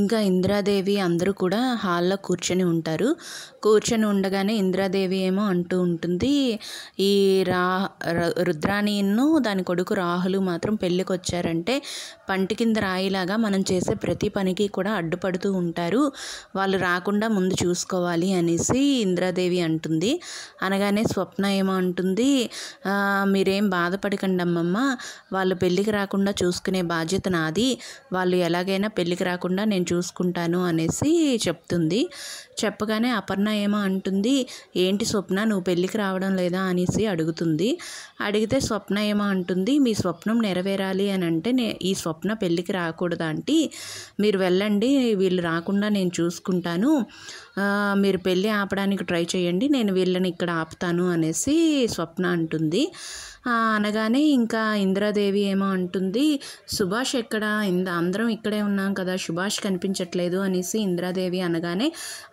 ఇంకా ఇంద్రాదేవి అందరూ కూడా హాల్లో కూర్చొని ఉంటారు. కూర్చొని ఉండగానే ఇంద్రాదేవి ఏమో అంటూ ఉంటుంది, ఈ రుద్రాణిను దాని కొడుకు రాహులు మాత్రం పెళ్ళికి వచ్చారంటే పంటి కింద రాయిలాగా మనం చేసే ప్రతి పనికి కూడా అడ్డుపడుతూ ఉంటారు, వాళ్ళు రాకుండా ముందు చూసుకోవాలి అనేసి ఇంద్రాదేవి అంటుంది. అనగానే స్వప్న ఏమో అంటుంది, మీరేం బాధపడకండి అమ్మమ్మ, వాళ్ళు పెళ్ళికి రాకుండా చూసుకునే బాధ్యత నాది, వాళ్ళు ఎలాగైనా పెళ్ళికి రాకుండా నేను చూసుకుంటాను అనేసి చెప్తుంది. చెప్పగానే అపర్ణ ఏమో అంటుంది, ఏంటి స్వప్న నువ్వు పెళ్ళికి రావడం లేదా అనేసి అడుగుతుంది. అడిగితే స్వప్న ఏమో అంటుంది, మీ స్వప్నం నెరవేరాలి అని అంటే ఈ స్వప్న పెళ్ళికి రాకూడదా ఆంటీ, మీరు వెళ్ళండి, వీళ్ళు రాకుండా నేను చూసుకుంటాను, మీరు పెళ్ళి ఆపడానికి ట్రై చేయండి, నేను వీళ్ళని ఇక్కడ ఆపుతాను అనేసి స్వప్న అంటుంది. అనగానే ఇంకా ఇంద్రాదేవి ఏమో అంటుంది, సుభాష్ ఎక్కడ, అందరం ఇక్కడే ఉన్నాం కదా, సుభాష్ కనిపించట్లేదు అనేసి ఇంద్రాదేవి అనగానే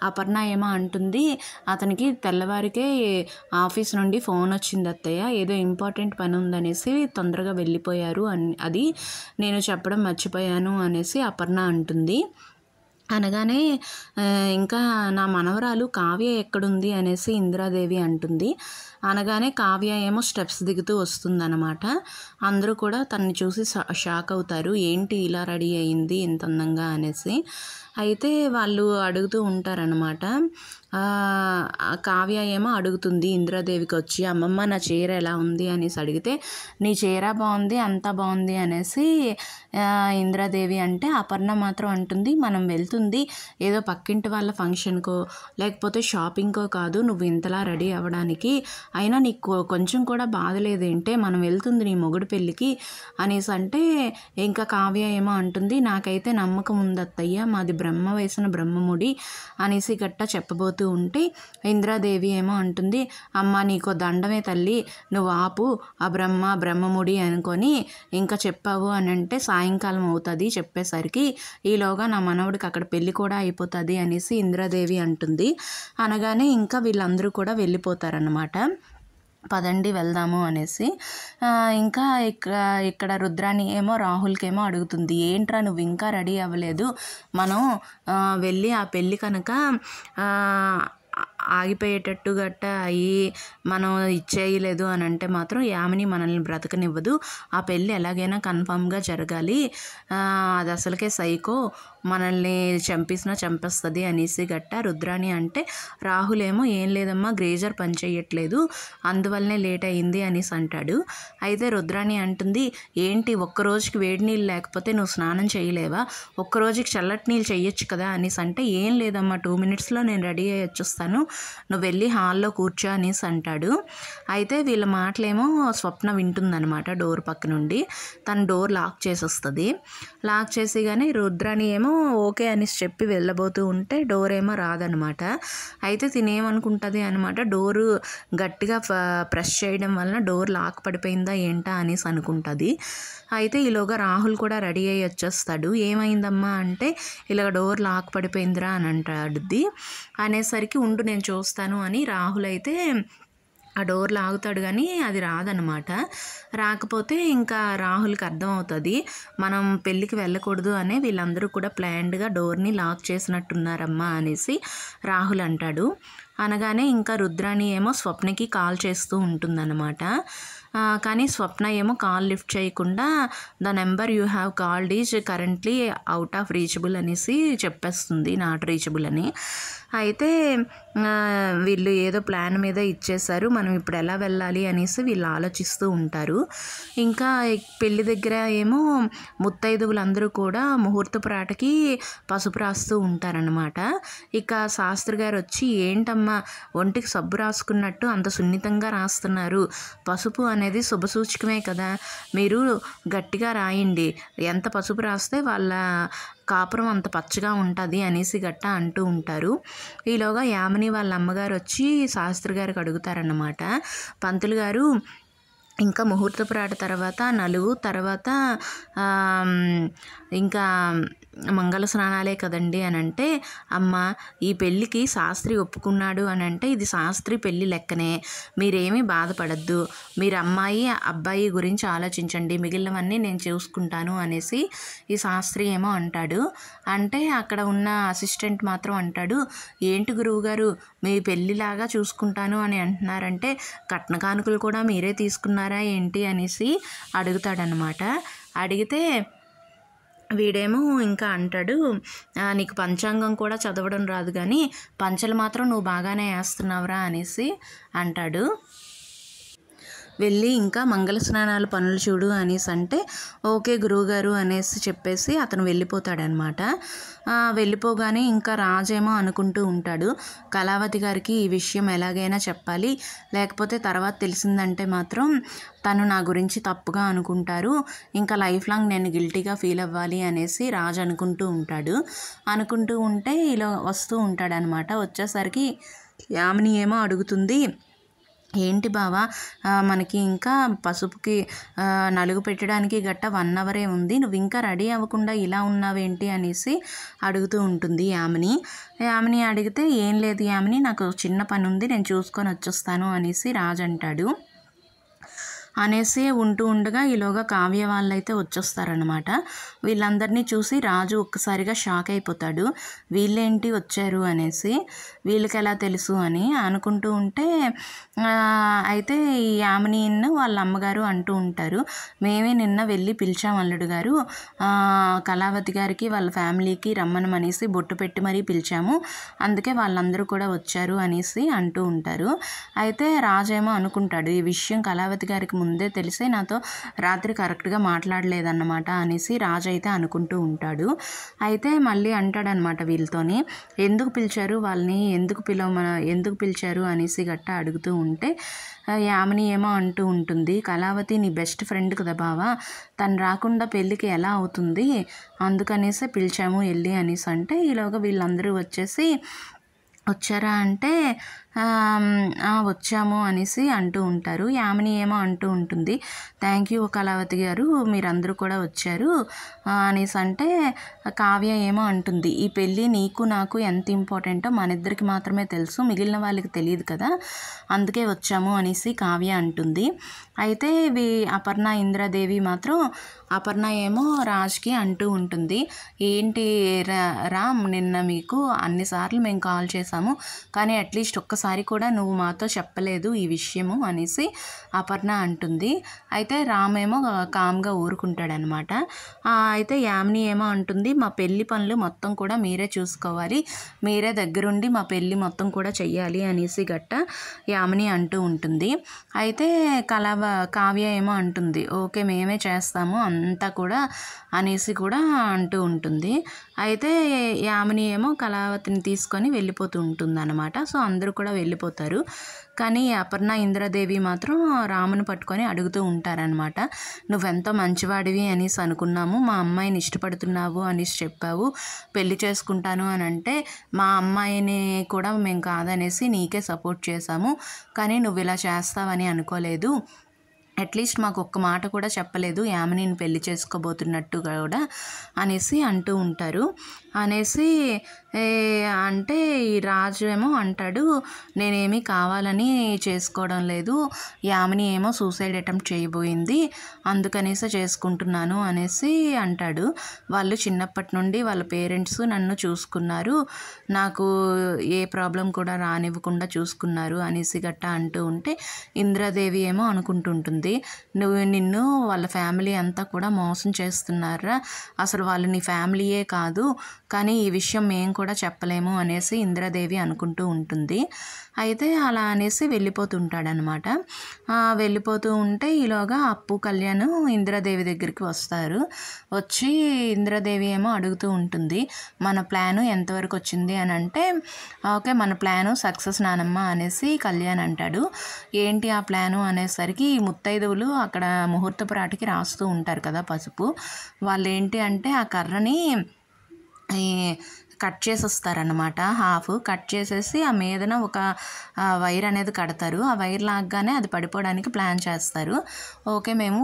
అపర్ణ ఏమో అంటుంది, అతనికి తెల్లవారికే ఆఫీస్ నుండి ఫోన్ వచ్చింది అత్తయ్య, ఏదో ఇంపార్టెంట్ పని ఉందనేసి తొందరగా వెళ్ళిపోయారు అది నేను చెప్పడం మర్చిపోయాను అనేసి అపర్ణ అంటుంది. అనగానే ఇంకా నా మనవరాలు కావ్య ఎక్కడుంది అనేసి ఇంద్రాదేవి అంటుంది. అనగానే కావ్య ఏమో స్టెప్స్ దిగుతూ వస్తుందన్నమాట. అందరూ కూడా తనని చూసి షాక్ అవుతారు, ఏంటి ఇలా రెడీ అయింది ఇంత అందంగా అనేసి. అయితే వాళ్ళు అడుగుతూ ఉంటారనమాట. కావ్య ఏమో అడుగుతుంది ఇంద్రాదేవికి వచ్చి, అమ్మమ్మ నా చీర ఎలా ఉంది అనేసి అడిగితే, నీ చీర బాగుంది అంతా బాగుంది అనేసి ఇంద్రాదేవి అంటే, అపర్ణ మాత్రం అంటుంది, మనం వెళ్తుంది ఏదో పక్కింటి వాళ్ళ ఫంక్షన్కో లేకపోతే షాపింగ్కో కాదు, నువ్వు ఇంతలా రెడీ అవ్వడానికి, అయినా నీకు కొంచెం కూడా బాధ లేదేంటే, మనం వెళ్తుంది నీ మొగుడు పెళ్ళికి అనేసి అంటే, ఇంకా కావ్య ఏమో అంటుంది, నాకైతే నమ్మకం ఉంది అత్తయ్య, మాది బ్రహ్మ వేసిన బ్రహ్మముడి అనేసి గట్ట చెప్పబోతూ ఉంటే ఇంద్రాదేవి ఏమో అంటుంది, అమ్మ నీకో దండమే తల్లి, నువ్వు ఆపు, ఆ బ్రహ్మముడి అనుకొని ఇంకా చెప్పావు అని అంటే సాయంకాలం అవుతుంది చెప్పేసరికి, ఈలోగా నా మనవడికి అక్కడ పెళ్ళి కూడా అయిపోతుంది అనేసి ఇంద్రాదేవి అంటుంది. అనగానే ఇంకా వీళ్ళందరూ కూడా వెళ్ళిపోతారన్నమాట. పదండి వెళ్దాము అనేసి. ఇంకా ఇక్కడ రుద్రాణి ఏమో రాహుల్కి ఏమో అడుగుతుంది, ఏంట్రా నువ్వు ఇంకా రెడీ అవ్వలేదు, మనం వెళ్ళి ఆ పెళ్ళి కనుక ఆగిపోయేటట్టు గట్ట అయ్యి మనం ఇచ్చేయలేదు అని అంటే మాత్రం యామిని మనల్ని బ్రతకనివ్వదు, ఆ పెళ్ళి ఎలాగైనా కన్ఫామ్గా జరగాలి, అది అసలుకే సైకో, మనల్ని చంపేస్తుంది అనేసి గట్ట రుద్రాణి అంటే, రాహుల్ ఏమో ఏం లేదమ్మా గ్రేజర్ పని చేయట్లేదు అందువల్లనే లేట్ అయింది అనేసి అంటాడు. అయితే రుద్రాణి అంటుంది, ఏంటి ఒక్కరోజుకి వేడి నీళ్ళు లేకపోతే నువ్వు స్నానం చేయలేవా, ఒక్కరోజుకి చల్లటి నీళ్ళు చేయొచ్చు కదా అనేసి అంటే, ఏం లేదమ్మా 2 minutesలో నేను రెడీ అయ్యి వచ్చేస్తాను, నువ్వు వెళ్ళి హాల్లో కూర్చో అనేసి అంటాడు. అయితే వీళ్ళ మాటలేమో స్వప్న వింటుందన్నమాట డోర్ పక్క నుండి. తను డోర్ లాక్ చేసి వస్తుంది. లాక్ చేసి కానీ రుద్రాణి ఏమో ఓకే అనేసి చెప్పి వెళ్ళబోతూ ఉంటే డోర్ ఏమో రాదనమాట. అయితే తినేమనుకుంటుంది అనమాట, డోరు గట్టిగా ప్రెస్ చేయడం వలన డోర్ లాక్ పడిపోయిందా ఏంటా అనేసి అనుకుంటుంది. అయితే ఈలోగా రాహుల్ కూడా రెడీ అయ్యి వచ్చేస్తాడు. ఏమైందమ్మా అంటే, ఇలా డోర్ లాక్ పడిపోయిందిరా అని అంటాడుద్ది. అనేసరికి ఉండు నేను చూస్తాను అని రాహుల్ అయితే ఆ డోర్ లాగుతాడు కానీ అది రాదనమాట. రాకపోతే ఇంకా రాహుల్కి అర్థమవుతుంది, మనం పెళ్ళికి వెళ్ళకూడదు అనే వీళ్ళందరూ కూడా ప్లాన్డ్గా డోర్ని లాక్ చేసినట్టున్నారమ్మా అనేసి రాహుల్ అంటాడు. అనగానే ఇంకా రుద్రాణి ఏమో స్వప్నకి కాల్ చేస్తూ ఉంటుందన్నమాట. కానీ స్వప్న ఏమో కాల్ లిఫ్ట్ చేయకుండా the number you have called is currently out of reachable అనేసి చెప్పేస్తుంది, నాట్ రీచబుల్ అని. అయితే వీళ్ళు ఏదో ప్లాన్ మీద ఇచ్చేశారు, మనం ఇప్పుడు ఎలా వెళ్ళాలి అనేసి వీళ్ళు ఆలోచిస్తూ ఉంటారు. ఇంకా పెళ్ళి దగ్గర ఏమో ముత్తైదువులందరూ కూడా ముహూర్తపురాటకి పసుపు రాస్తూ ఉంటారనమాట. ఇక శాస్త్రి గారు వచ్చి, ఏంటమ్మా ఒంటికి సబ్బు రాసుకున్నట్టు అంత సున్నితంగా రాస్తున్నారు, పసుపు అనేది శుభసూచకమే కదా, మీరు గట్టిగా రాయండి, ఎంత పసుపు రాస్తే వాళ్ళ కాపురం అంత పచ్చగా ఉంటుంది అనేసి గట్ట అంటూ ఉంటారు. ఈలోగా యామిని వాళ్ళ అమ్మగారు వచ్చి శాస్త్రి గారికి అడుగుతారన్నమాట, పంతులు గారు ఇంకా ముహూర్తపురాట తర్వాత నలుగు తర్వాత ఇంకా మంగళ స్నానాలే కదండి అని అంటే, అమ్మ ఈ పెళ్ళికి శాస్త్రి ఒప్పుకున్నాడు అని అంటే ఇది శాస్త్రి పెళ్ళి లెక్కనే, మీరేమీ బాధపడద్దు, మీరు అమ్మాయి అబ్బాయి గురించి ఆలోచించండి, మిగిలినవన్నీ నేను చూసుకుంటాను అనేసి ఈ శాస్త్రి ఏమో అంటాడు. అంటే అక్కడ ఉన్న అసిస్టెంట్ మాత్రం అంటాడు, ఏంటి గురువుగారు మీ పెళ్ళిలాగా చూసుకుంటాను అని అంటున్నారంటే కట్న కానుకలు కూడా మీరే తీసుకున్నారా ఏంటి అనేసి అడుగుతాడనమాట. అడిగితే వీడేమో ఇంకా అంటాడు, నీకు పంచాంగం కూడా చదవడం రాదు కానీ పంచలు మాత్రం నువ్వు బాగానే వేస్తున్నావురా అనేసి అంటాడు. వెళ్ళి ఇంకా మంగళ స్నానాల పనులు చూడు అనేసి అంటే ఓకే గురువుగారు అనేసి చెప్పేసి అతను వెళ్ళిపోతాడనమాట. వెళ్ళిపోగానే ఇంకా రాజేమో అనుకుంటూ ఉంటాడు, కళావతి గారికి ఈ విషయం ఎలాగైనా చెప్పాలి, లేకపోతే తర్వాత తెలిసిందంటే మాత్రం తను నా గురించి తప్పుగా అనుకుంటారు, ఇంకా లైఫ్ లాంగ్ నేను గిల్టీగా ఫీల్ అవ్వాలి అనేసి రాజు అనుకుంటూ ఉంటాడు. అనుకుంటూ ఉంటే ఇలా వస్తూ ఉంటాడనమాట. వచ్చేసరికి యామిని ఏమో అడుగుతుంది, ఏంటి బావా మనకి ఇంకా పసుపుకి నలుగు పెట్టడానికి గట్ట 1 అవరే ఉంది, నువ్వు ఇంకా రెడీ అవ్వకుండా ఇలా ఉన్నావేంటి అనేసి అడుగుతూ ఉంటుంది యామిని. యామిని అడిగితే ఏం లేదు యామిని, నాకు చిన్న పని ఉంది, నేను చూసుకొని వచ్చేస్తాను అనేసి రాజు అంటాడు. అనేసి ఉంటూ ఉండగా ఈలోగా కావ్య వాళ్ళైతే వచ్చేస్తారనమాట. వీళ్ళందరినీ చూసి రాజు ఒక్కసారిగా షాక్ అయిపోతాడు, వీళ్ళేంటి వచ్చారు అనేసి, వీళ్ళకి ఎలా తెలుసు అని అనుకుంటూ ఉంటే అయితే ఈ యామినిను వాళ్ళ అమ్మగారు అంటూ ఉంటారు, మేమే నిన్న వెళ్ళి పిలిచాం అల్లుడు గారు, కళావతి గారికి వాళ్ళ ఫ్యామిలీకి రమ్మనమనేసి బొట్టు పెట్టి మరీ పిలిచాము, అందుకే వాళ్ళందరూ కూడా వచ్చారు అనేసి అంటూ ఉంటారు. అయితే రాజేమో అనుకుంటాడు, ఈ విషయం కళావతి గారికి ముందే తెలిసే నాతో రాత్రి కరెక్ట్గా మాట్లాడలేదన్నమాట అనేసి రాజు అయితే అనుకుంటూ ఉంటాడు. అయితే మళ్ళీ అంటాడనమాట వీళ్ళతోని, ఎందుకు పిలిచారు వాళ్ళని, ఎందుకు పిలిచారు అనేసి గట్టా అడుగుతూ ఉంటే యామిని ఏమో అంటూ ఉంటుంది, కళావతి నీ బెస్ట్ ఫ్రెండ్ కదా బావా, తను రాకుండా పెళ్ళికి ఎలా అవుతుంది, అందుకనేసి పిలిచాము వెళ్ళి అనేసి అంటే ఈలోగా వీళ్ళందరూ వచ్చారా అంటే వచ్చాము అనేసి అంటూ ఉంటారు. యామిని ఏమో అంటూ ఉంటుంది, థ్యాంక్ యూ కళావతి గారు మీరందరూ కూడా వచ్చారు అనేసి అంటే కావ్య ఏమో అంటుంది, ఈ పెళ్ళి నీకు నాకు ఎంత ఇంపార్టెంటో మన ఇద్దరికి మాత్రమే తెలుసు, మిగిలిన వాళ్ళకి తెలియదు కదా, అందుకే వచ్చాము అనేసి కావ్య అంటుంది. అయితే అపర్ణ ఇంద్రాదేవి మాత్రం అపర్ణ ఏమో రాజ్కి అంటూ ఉంటుంది, ఏంటి రామ్ నిన్న మీకు అన్నిసార్లు మేము కాల్ చేసాము కానీ అట్లీస్ట్ ఒక్కసారి కూడా నువ్వు మాతో చెప్పలేదు ఈ విషయము అనేసి అపర్ణ అంటుంది. అయితే రామ్ ఏమో కామ్గా ఊరుకుంటాడనమాట. అయితే యామిని ఏమో అంటుంది, మా పెళ్ళి పనులు మొత్తం కూడా మీరే చూసుకోవాలి, మీరే దగ్గరుండి మా పెళ్ళి మొత్తం కూడా చెయ్యాలి అనేసి గట్ట యామిని అంటూ ఉంటుంది. అయితే కావ్య ఏమో అంటుంది, ఓకే మేమే చేస్తాము అంతా కూడా అనేసి కూడా అంటూ ఉంటుంది. అయితే యామిని ఏమో కళావతిని తీసుకొని వెళ్ళిపోతూ ఉంటుంది అనమాట. సో అందరూ కూడా వెళ్ళిపోతారు. కానీ అపర్ణ ఇంద్రాదేవి మాత్రం రాముని పట్టుకొని అడుగుతూ ఉంటారనమాట, నువ్వెంతో మంచివాడివి అనేసి అనుకున్నాము, మా అమ్మాయిని ఇష్టపడుతున్నావు అనేసి చెప్పావు, పెళ్లి చేసుకుంటాను అని అంటే మా అమ్మాయిని కూడా మేము కాదనేసి నీకే సపోర్ట్ చేశాము, కానీ నువ్వు ఇలా చేస్తావని అనుకోలేదు, అట్లీస్ట్ మాకు ఒక్క మాట కూడా చెప్పలేదు యామినిని పెళ్లి చేసుకోబోతున్నట్టు కూడా అనేసి అంటూ ఉంటారు. అనేసి అంటే ఈ రాజు ఏమో అంటాడు, నేనేమీ కావాలని చేసుకోవడం లేదు, యామిని ఏమో సూసైడ్ అటెంప్ట్ చేయబోయింది అందుకనేసి చేసుకుంటున్నాను అనేసి అంటాడు. వాళ్ళు చిన్నప్పటి నుండి వాళ్ళ పేరెంట్స్ నన్ను చూసుకున్నారు, నాకు ఏ ప్రాబ్లం కూడా రానివ్వకుండా చూసుకున్నారు అనేసి గట్టా అంటూ ఉంటే ఇంద్రాదేవి ఏమో అనుకుంటుంటుంది, నిన్ను వాళ్ళ ఫ్యామిలీ అంతా కూడా మోసం చేస్తున్నారా, అసలు వాళ్ళు నీ ఫ్యామిలీయే కాదు, కానీ ఈ విషయం మేము కూడా చెప్పలేము అనేసి ఇంద్రాదేవి అనుకుంటూ ఉంటుంది. అయితే అలా అనేసి వెళ్ళిపోతుంటాడనమాట. వెళ్ళిపోతూ ఉంటే ఈలోగా అప్పు కళ్యాణ్ ఇంద్రాదేవి దగ్గరికి వస్తారు. వచ్చి ఇంద్రాదేవి ఏమో అడుగుతూ ఉంటుంది, మన ప్లాను ఎంతవరకు వచ్చింది అని అంటే ఓకే మన ప్లాను సక్సెస్ నానమ్మ అనేసి కళ్యాణ్ అంటాడు. ఏంటి ఆ ప్లాను అనేసరికి ముత్తైదువులు అక్కడ ముహూర్తపురాటికి రాస్తూ ఉంటారు కదా పసుపు, వాళ్ళు ఏంటి అంటే ఆ కర్రని కట్ చేసేస్తారనమాట, హాఫ్ కట్ చేసేసి ఆ మీదన ఒక వైర్ అనేది కడతారు, ఆ వైర్ లాగానే అది పడిపోవడానికి ప్లాన్ చేస్తారు. ఓకే మేము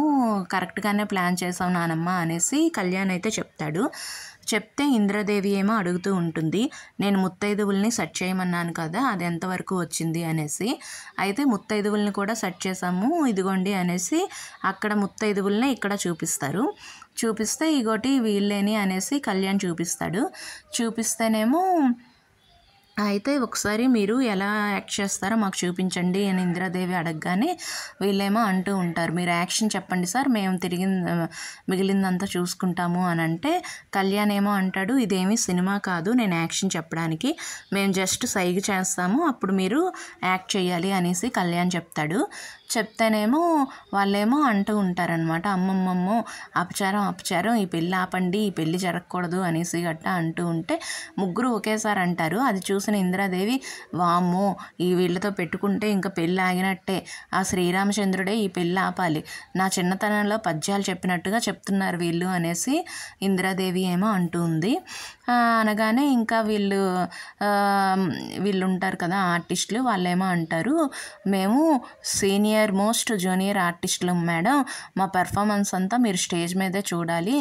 కరెక్ట్గానే ప్లాన్ చేసాం నానమ్మ అనేసి కళ్యాణ్ అయితే చెప్తాడు. చెప్తే ఇంద్రదేవి ఏమో అడుగుతూ ఉంటుంది, నేను ముత్తైదువుల్ని సెట్ చేయమన్నాను కదా, అది ఎంతవరకు వచ్చింది అనేసి. అయితే ముత్తైదువుల్ని కూడా సెట్ చేసాము ఇదిగోండి అనేసి అక్కడ ముత్తైదువుల్ని ఇక్కడ చూపిస్తారు. చూపిస్తే ఇగోటి వీళ్ళేని అనేసి కళ్యాణ్ చూపిస్తాడు. చూపిస్తేనేమో అయితే ఒకసారి మీరు ఎలా యాక్ట్ చేస్తారో మాకు చూపించండి అని ఇంద్రాదేవి అడగగానే వీళ్ళేమో అంటూ ఉంటారు, మీరు యాక్షన్ చెప్పండి సార్, మేము మిగిలిందంతా చూసుకుంటాము అని అంటే కళ్యాణ్ ఏమో అంటాడు, ఇదేమీ సినిమా కాదు నేను యాక్షన్ చెప్పడానికి, మేము జస్ట్ సైగ చేస్తాము అప్పుడు మీరు యాక్ట్ చేయాలి అనేసి కళ్యాణ్ చెప్తాడు. చెప్తేనేమో వాళ్ళేమో అంటూ ఉంటారనమాట, అమ్మమ్మమ్మో అపచారం, ఈ పెళ్ళి ఆపండి, ఈ పెళ్ళి జరగకూడదు అనేసి గట్టా అంటూ ఉంటే ముగ్గురు ఒకేసారి అంటారు. అది చూసిన ఇంద్రాదేవి, వామ్మో ఈ వీళ్ళతో పెట్టుకుంటే ఇంకా పెళ్ళి ఆగినట్టే, ఆ శ్రీరామచంద్రుడే ఈ పెళ్ళి ఆపాలి, నా చిన్నతనంలో పద్యాలు చెప్పినట్టుగా చెప్తున్నారు వీళ్ళు అనేసి ఇంద్రాదేవి ఏమో అంటుంది. అనగానే ఇంకా వీళ్ళు ఉంటారు కదా ఆర్టిస్టులు, వాళ్ళేమో అంటారు, మేము సీనియర్ మోస్ట్ జూనియర్ ఆర్టిస్టులు మేడం, మా పెర్ఫార్మెన్స్ అంతా మీరు స్టేజ్ మీదే చూడాలి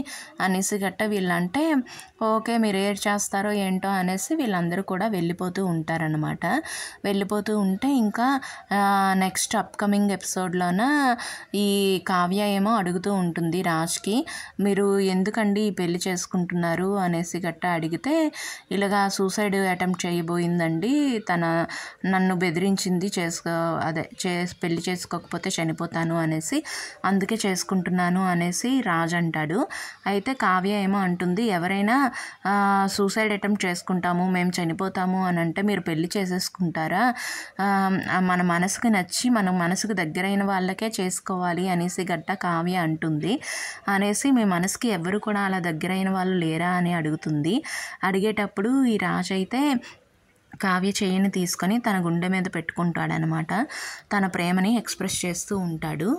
అనేసి గట్ట వీళ్ళంటే ఓకే మీరు ఏడ్ చేస్తారో ఏంటో అనేసి వీళ్ళందరూ కూడా వెళ్ళిపోతూ ఉంటారనమాట. వెళ్ళిపోతూ ఉంటే ఇంకా నెక్స్ట్ అప్కమింగ్ ఎపిసోడ్లోన ఈ కావ్య ఏమో అడుగుతూ ఉంటుంది రాజ్కి, మీరు ఎందుకండి ఈ పెళ్లి చేసుకుంటున్నారు అనేసి గట్ట అడిగితే, ఇలాగా సూసైడ్ అటెంప్ట్ చేయబోయిందండి, నన్ను బెదిరించింది, పెళ్లి చేసుకోకపోతే చనిపోతాను అనేసి, అందుకే చేసుకుంటున్నాను అనేసి రాజ్ అంటాడు. అయితే కావ్య ఏమో అంటుంది, ఎవరైనా సూసైడ్ అటెంప్ట్ చేసుకుంటాము, మేము చనిపోతాము అని అంటే మీరు పెళ్లి చేసేసుకుంటారా, మన మనసుకు నచ్చి మన మనసుకు దగ్గరైన వాళ్ళకే చేసుకోవాలి అనేసి గట్ట కావ్య అంటుంది. అనేసి మీ మనసుకి ఎవరు కూడా అలా దగ్గరైన వాళ్ళు లేరా అని అడుగుతుంది. అడిగేటప్పుడు ఈ రాజ్ అయితే కావ్య చెయ్యిని తీసుకొని తన గుండె మీద పెట్టుకుంటాడనమాట, తన ప్రేమని ఎక్స్ప్రెస్ చేస్తూ ఉంటాడు.